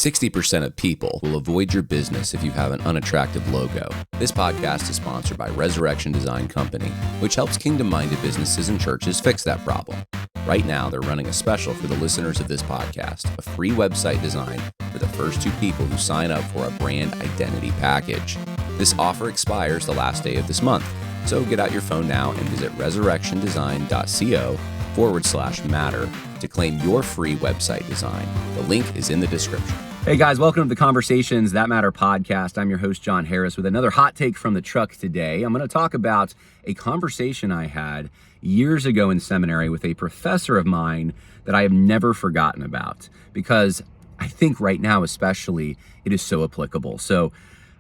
60% of people will avoid your business if you have an unattractive logo. This podcast is sponsored by Resurrection Design Company, which helps kingdom-minded businesses and churches fix that problem. Right now, they're running a special for the listeners of this podcast, a free website design for the first 2 people who sign up for a brand identity package. This offer expires the last day of this month, so get out your phone now and visit resurrectiondesign.co/matter to claim your free website design. The link is in the description. Hey guys, welcome to the Conversations That Matter podcast. I'm your host, John Harris, with another hot take from the truck today. I'm going to talk about a conversation I had years ago in seminary with a professor of mine that I have never forgotten about, because I think right now especially it is so applicable. So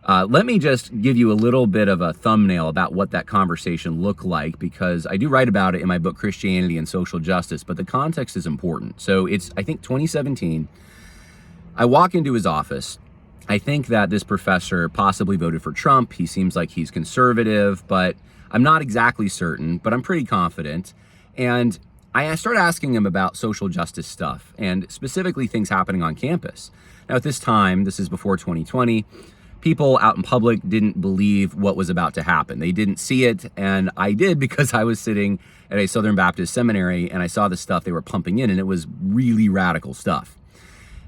let me just give you a little bit of a thumbnail about what that conversation looked like, because I do write about it in my book, Christianity and Social Justice, but the context is important. So it's, I think, 2017. I walk into his office. I think that this professor possibly voted for Trump. He seems like he's conservative, but I'm not exactly certain, but I'm pretty confident. And I start asking him about social justice stuff and specifically things happening on campus. Now, at this time, this is before 2020, people out in public didn't believe what was about to happen. They didn't see it, and I did, because I was sitting at a Southern Baptist seminary and I saw the stuff they were pumping in, and it was really radical stuff.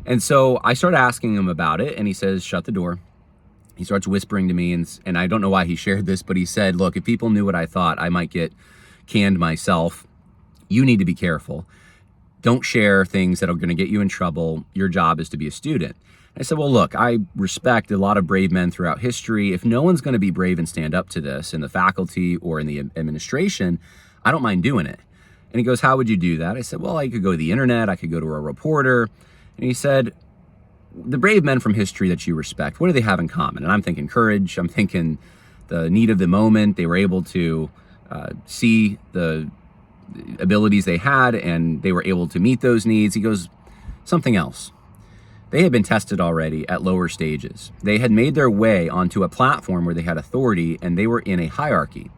And so I started asking him about it, and he says, shut the door. He starts whispering to me, and I don't know why he shared this, but he said, look, if people knew what I thought, I might get canned myself. You need to be careful. Don't share things that are going to get you in trouble. Your job is to be a student. I said, well, look, I respect a lot of brave men throughout history. If no one's going to be brave and stand up to this in the faculty or in the administration, I don't mind doing it. And he goes, how would you do that? I said, well, I could go to the internet. I could go to a reporter. And he said, the brave men from history that you respect, what do they have in common? And I'm thinking courage. I'm thinking the need of the moment. They were able to see the abilities they had, and they were able to meet those needs. He goes, something else. They had been tested already at lower stages. They had made their way onto a platform where they had authority, and they were in a hierarchy.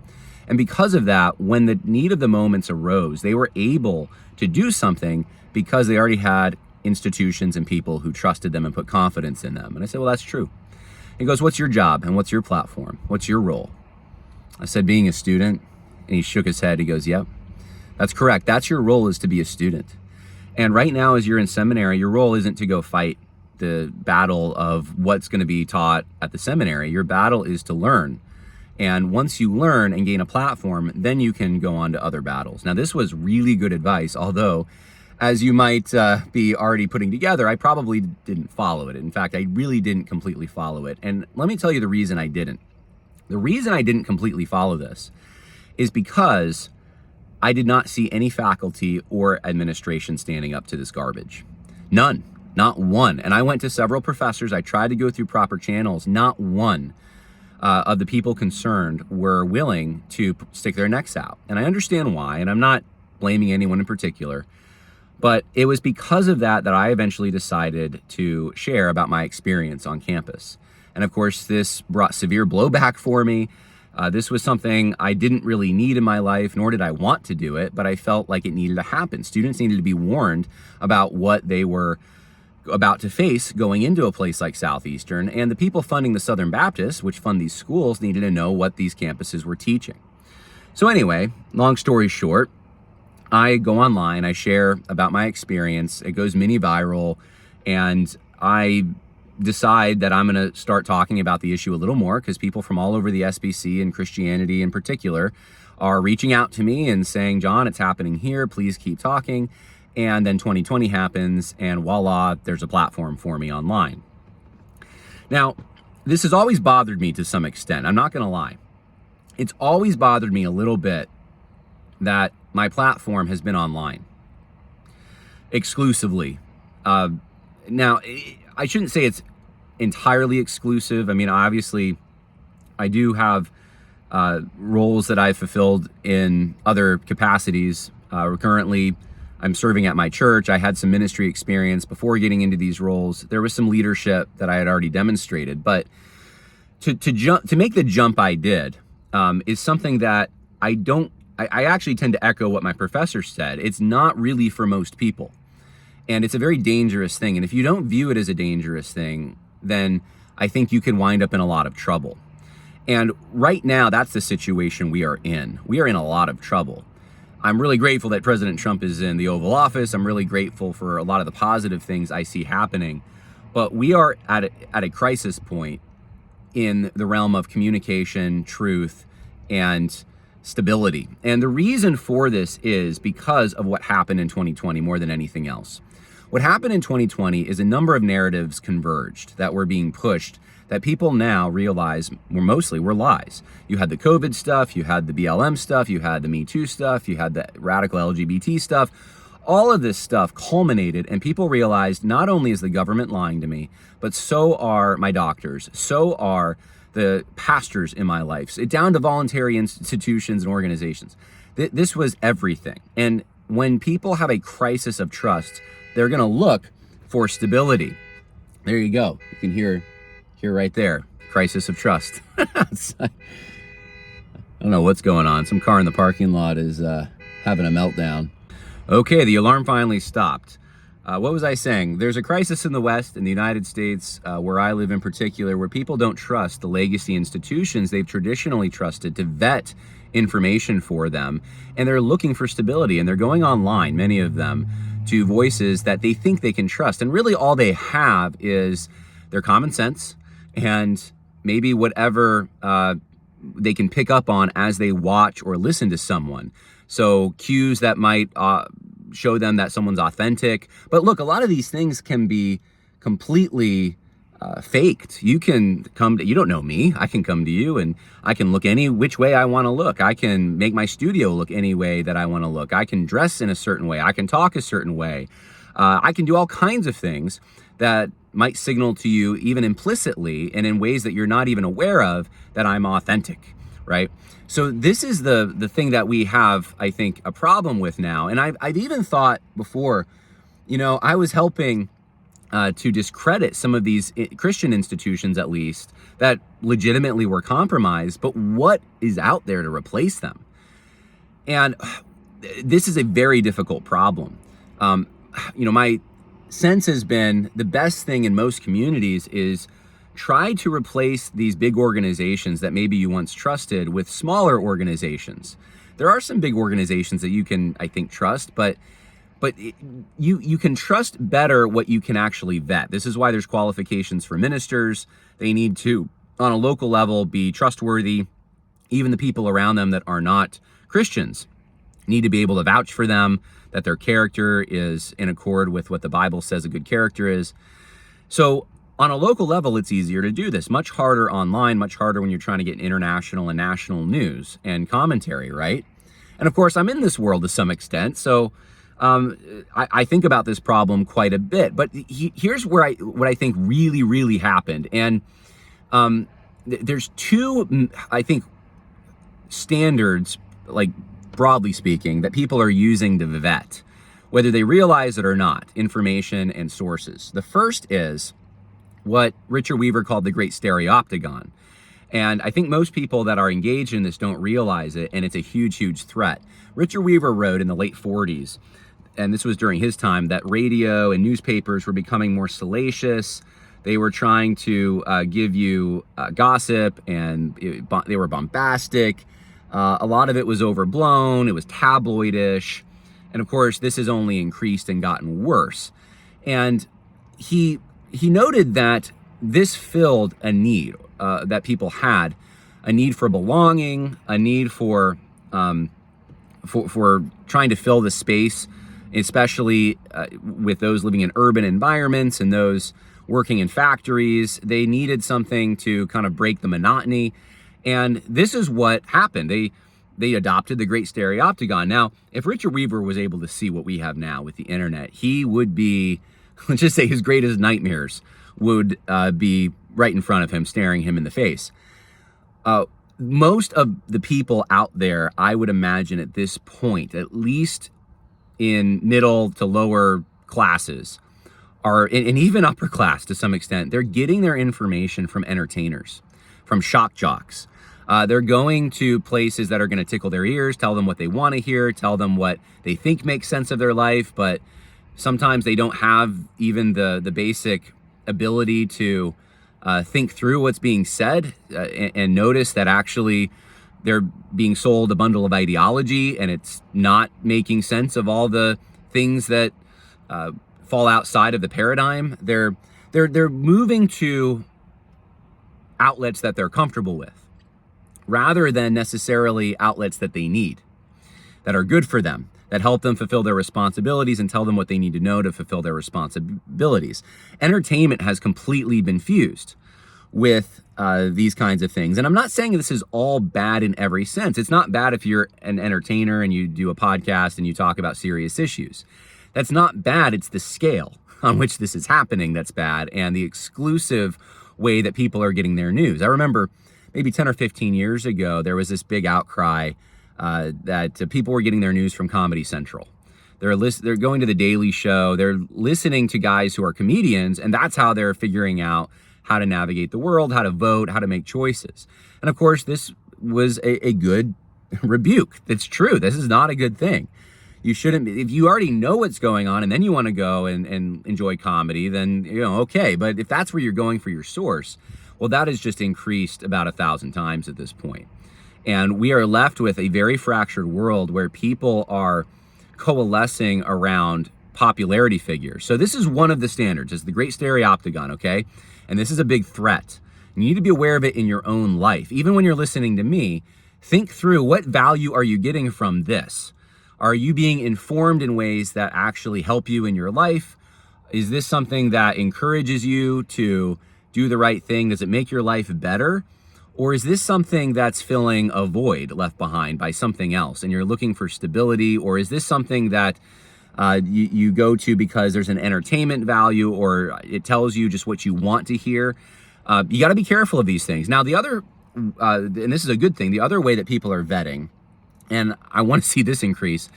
And because of that, when the need of the moments arose, they were able to do something because they already had institutions and people who trusted them and put confidence in them. And I said, well, that's true. He goes, what's your job and what's your platform? What's your role? I said, being a student. And he shook his head. He goes, yep, that's correct. That's your role, is to be a student. And right now, as you're in seminary, your role isn't to go fight the battle of what's going to be taught at the seminary. Your battle is to learn. And once you learn and gain a platform, then you can go on to other battles. Now, this was really good advice, although, as you might be already putting together, I probably didn't follow it. In fact, I really didn't completely follow it. And let me tell you the reason I didn't. The reason I didn't completely follow this is because I did not see any faculty or administration standing up to this garbage. None, not one. And I went to several professors. I tried to go through proper channels. Not one of the people concerned were willing to stick their necks out. And I understand why, and I'm not blaming anyone in particular. But it was because of that I eventually decided to share about my experience on campus. And of course, this brought severe blowback for me. This was something I didn't really need in my life, nor did I want to do it, but I felt like it needed to happen. Students needed to be warned about what they were about to face going into a place like Southeastern, and the people funding the Southern Baptists, which fund these schools, needed to know what these campuses were teaching. So anyway, long story short, I go online, I share about my experience, it goes mini viral, and I decide that I'm going to start talking about the issue a little more, because people from all over the SBC and Christianity in particular are reaching out to me and saying, John, it's happening here, please keep talking. And then 2020 happens, and voila, there's a platform for me online. Now, this has always bothered me to some extent. I'm not going to lie. It's always bothered me a little bit that my platform has been online exclusively. Now, I shouldn't say it's entirely exclusive. I mean, obviously, I do have roles that I've fulfilled in other capacities. Currently, I'm serving at my church. I had some ministry experience before getting into these roles. There was some leadership that I had already demonstrated, but to make the jump I did is something that I actually tend to echo what my professor said. It's not really for most people. And it's a very dangerous thing. And if you don't view it as a dangerous thing, then I think you can wind up in a lot of trouble. And right now, that's the situation we are in. We are in a lot of trouble. I'm really grateful that President Trump is in the Oval Office. I'm really grateful for a lot of the positive things I see happening. But we are at a crisis point in the realm of communication, truth, and stability. And the reason for this is because of what happened in 2020 more than anything else. What happened in 2020 is a number of narratives converged that were being pushed that people now realize were lies. You had the COVID stuff, you had the BLM stuff, you had the Me Too stuff, you had the radical LGBT stuff. All of this stuff culminated, and people realized not only is the government lying to me, but so are my doctors, so are the pastors in my life, down to voluntary institutions and organizations. This was everything. And when people have a crisis of trust, they're going to look for stability. There you go. You can hear right there, crisis of trust. I don't know what's going on. Some car in the parking lot is having a meltdown. Okay, the alarm finally stopped. What was I saying? There's a crisis in the West, in the United States, where I live in particular, where people don't trust the legacy institutions they've traditionally trusted to vet information for them. And they're looking for stability, and they're going online, many of them, to voices that they think they can trust. And really all they have is their common sense and maybe whatever they can pick up on as they watch or listen to someone. So cues that might show them that someone's authentic. But look, a lot of these things can be completely faked. You don't know me. I can come to you and I can look any which way I want to look. I can make my studio look any way that I want to look. I can dress in a certain way. I can talk a certain way. I can do all kinds of things that might signal to you even implicitly and in ways that you're not even aware of that I'm authentic, right? So this is the thing that we have, I think, a problem with now. And I've even thought before, I was helping to discredit some of these Christian institutions, at least, that legitimately were compromised, but what is out there to replace them? And this is a very difficult problem. My sense has been the best thing in most communities is try to replace these big organizations that maybe you once trusted with smaller organizations. There are some big organizations that you can, I think, trust, but you can trust better what you can actually vet. This is why there's qualifications for ministers. They need to, on a local level, be trustworthy. Even the people around them that are not Christians need to be able to vouch for them, that their character is in accord with what the Bible says a good character is. So on a local level, it's easier to do this. Much harder online, much harder when you're trying to get international and national news and commentary, right? And of course, I'm in this world to some extent, so I think about this problem quite a bit. But here's where what I think really, really happened. And there's two, I think, standards, like broadly speaking, that people are using to vet, whether they realize it or not, information and sources. The first is what Richard Weaver called the Great Stereopticon. And I think most people that are engaged in this don't realize it, and it's a huge, huge threat. Richard Weaver wrote in the late 40s, and this was during his time, that radio and newspapers were becoming more salacious. They were trying to give you gossip, and they were bombastic. A lot of it was overblown. It was tabloidish. And of course, this has only increased and gotten worse. And he noted that this filled a need that people had, a need for belonging, a need for trying to fill the space, especially with those living in urban environments and those working in factories. They needed something to kind of break the monotony. And this is what happened. They adopted the Great Stereopticon. Now, if Richard Weaver was able to see what we have now with the internet, he would be, let's just say his greatest nightmares would be right in front of him, staring him in the face. Most of the people out there, I would imagine at this point, at least in middle to lower classes, and even upper class to some extent, they're getting their information from entertainers, from shock jocks. They're going to places that are going to tickle their ears, tell them what they want to hear, tell them what they think makes sense of their life, but Sometimes they don't have even the basic ability to think through what's being said and notice that actually they're being sold a bundle of ideology and it's not making sense of all the things that fall outside of the paradigm. They're moving to outlets that they're comfortable with rather than necessarily outlets that they need, that are good for them, that help them fulfill their responsibilities and tell them what they need to know to fulfill their responsibilities. Entertainment has completely been fused with these kinds of things. And I'm not saying this is all bad in every sense. It's not bad if you're an entertainer and you do a podcast and you talk about serious issues. That's not bad. It's the scale on which this is happening that's bad, and the exclusive way that people are getting their news. I remember maybe 10 or 15 years ago, there was this big outcry that people were getting their news from Comedy Central. They're going to the Daily Show. They're listening to guys who are comedians, and that's how they're figuring out how to navigate the world, how to vote, how to make choices. And of course, this was a good rebuke. It's true. This is not a good thing. You shouldn't be. If you already know what's going on and then you want to go and enjoy comedy, then, okay. But if that's where you're going for your source, well, that has just increased about 1,000 times at this point. And we are left with a very fractured world where people are coalescing around popularity figures. So this is one of the standards. It's the great stereoptagon, okay? And this is a big threat. You need to be aware of it in your own life. Even when you're listening to me, think through, what value are you getting from this? Are you being informed in ways that actually help you in your life? Is this something that encourages you to do the right thing? Does it make your life better? Or is this something that's filling a void left behind by something else and you're looking for stability? Or is this something that you go to because there's an entertainment value, or it tells you just what you want to hear? You got to be careful of these things. Now, the other, and this is a good thing, the other way that people are vetting, and I want to see this increase,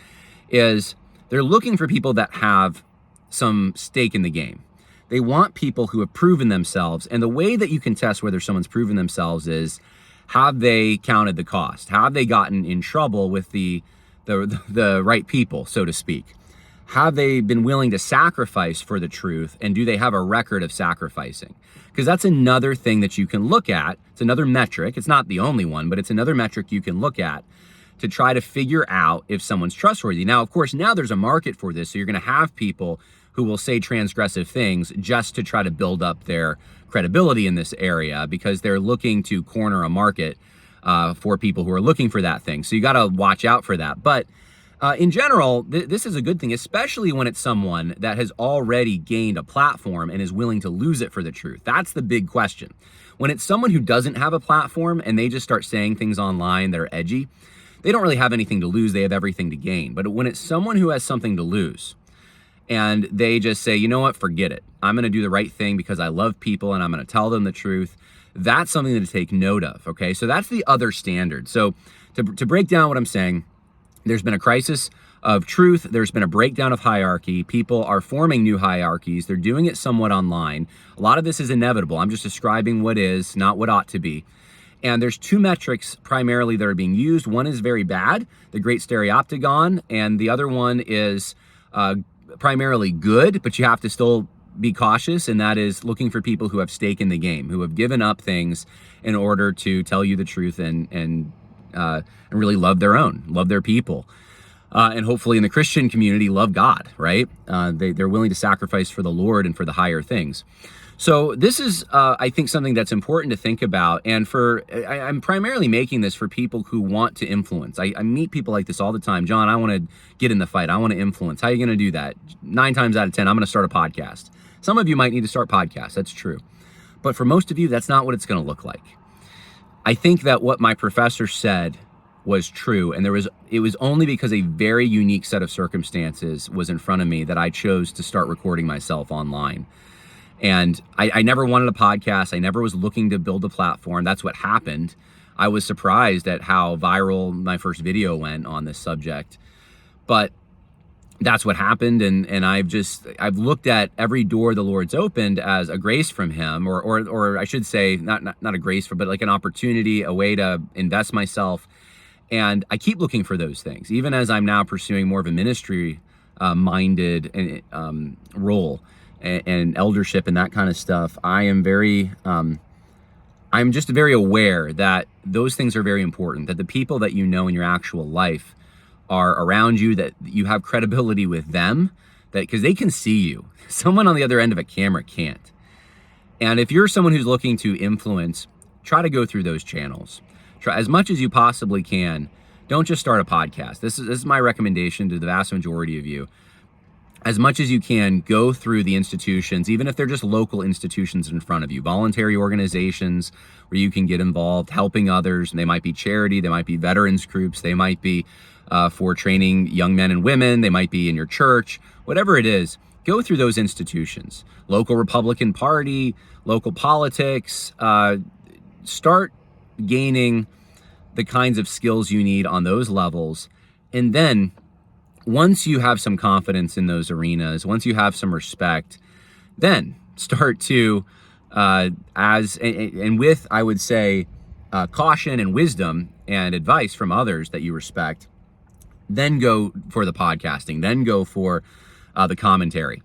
is they're looking for people that have some stake in the game. They want people who have proven themselves. And the way that you can test whether someone's proven themselves is, have they counted the cost? Have they gotten in trouble with the right people, so to speak? Have they been willing to sacrifice for the truth? And do they have a record of sacrificing? Because that's another thing that you can look at. It's another metric. It's not the only one, but it's another metric you can look at to try to figure out if someone's trustworthy. Now, of course, now there's a market for this. So you're going to have people who will say transgressive things just to try to build up their credibility in this area because they're looking to corner a market for people who are looking for that thing. So you got to watch out for that. But in general, this is a good thing, especially when it's someone that has already gained a platform and is willing to lose it for the truth. That's the big question. When it's someone who doesn't have a platform and they just start saying things online that are edgy, they don't really have anything to lose. They have everything to gain. But when it's someone who has something to lose and they just say, you know what, forget it. I'm going to do the right thing because I love people and I'm going to tell them the truth. That's something to take note of, okay? So that's the other standard. So to break down what I'm saying, there's been a crisis of truth. There's been a breakdown of hierarchy. People are forming new hierarchies. They're doing it somewhat online. A lot of this is inevitable. I'm just describing what is, not what ought to be. And there's two metrics primarily that are being used. One is very bad, the great stereoptagon, and the other one is primarily good, but you have to still be cautious, and that is looking for people who have stake in the game, who have given up things in order to tell you the truth and really love their people. And hopefully in the Christian community, love God, right? They're willing to sacrifice for the Lord and for the higher things. So this is, I think, something that's important to think about. And I'm primarily making this for people who want to influence. I meet people like this all the time. John, I want to get in the fight. I want to influence. How are you going to do that? 9 times out of 10, I'm going to start a podcast. Some of you might need to start podcasts. That's true. But for most of you, that's not what it's going to look like. I think that what my professor said was true. And it was only because a very unique set of circumstances was in front of me that I chose to start recording myself online. And I never wanted a podcast. I never was looking to build a platform. That's what happened. I was surprised at how viral my first video went on this subject. But that's what happened. And I've looked at every door the Lord's opened as a grace from him, or I should say, not a grace, but like an opportunity, a way to invest myself. And I keep looking for those things, even as I'm now pursuing more of a ministry minded role and eldership and that kind of stuff, I'm just very aware that those things are very important, that the people that you know in your actual life are around you, that you have credibility with them, that because they can see you. Someone on the other end of a camera can't. And if you're someone who's looking to influence, try to go through those channels. Try as much as you possibly can. Don't just start a podcast. This is my recommendation to the vast majority of you. As much as you can, go through the institutions, even if they're just local institutions in front of you, voluntary organizations where you can get involved, helping others. They might be charity, they might be veterans groups, they might be for training young men and women, they might be in your church, whatever it is. Go through those institutions, local Republican Party, local politics. Start gaining the kinds of skills you need on those levels. And then once you have some confidence in those arenas, once you have some respect, then start to, with, I would say, caution and wisdom and advice from others that you respect, then go for the podcasting, then go for the commentary.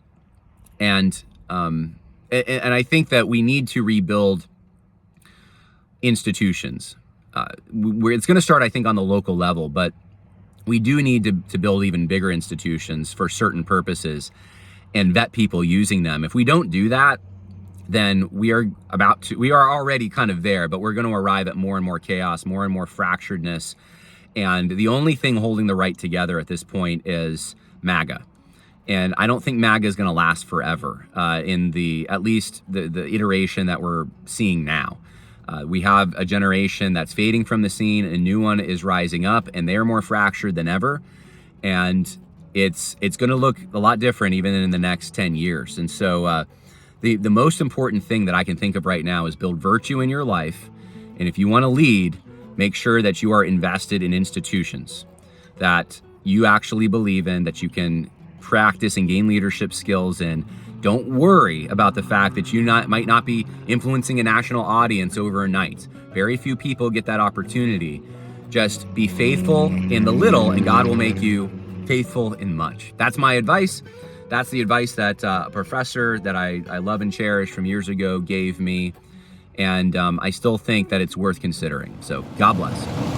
And I think that we need to rebuild institutions. Where it's going to start, I think, on the local level, but we do need to build even bigger institutions for certain purposes and vet people using them. If we don't do that, then we are already kind of there, but we're going to arrive at more and more chaos, more and more fracturedness. And the only thing holding the right together at this point is MAGA. And I don't think MAGA is going to last forever in at least the iteration that we're seeing now. We have a generation that's fading from the scene, a new one is rising up, and they're more fractured than ever. And it's going to look a lot different even in the next 10 years. And so the most important thing that I can think of right now is build virtue in your life. And if you want to lead, make sure that you are invested in institutions that you actually believe in, that you can practice and gain leadership skills in. Don't worry about the fact that you might not be influencing a national audience overnight. Very few people get that opportunity. Just be faithful in the little, and God will make you faithful in much. That's my advice. That's the advice that a professor that I love and cherish from years ago gave me. And I still think that it's worth considering. So God bless.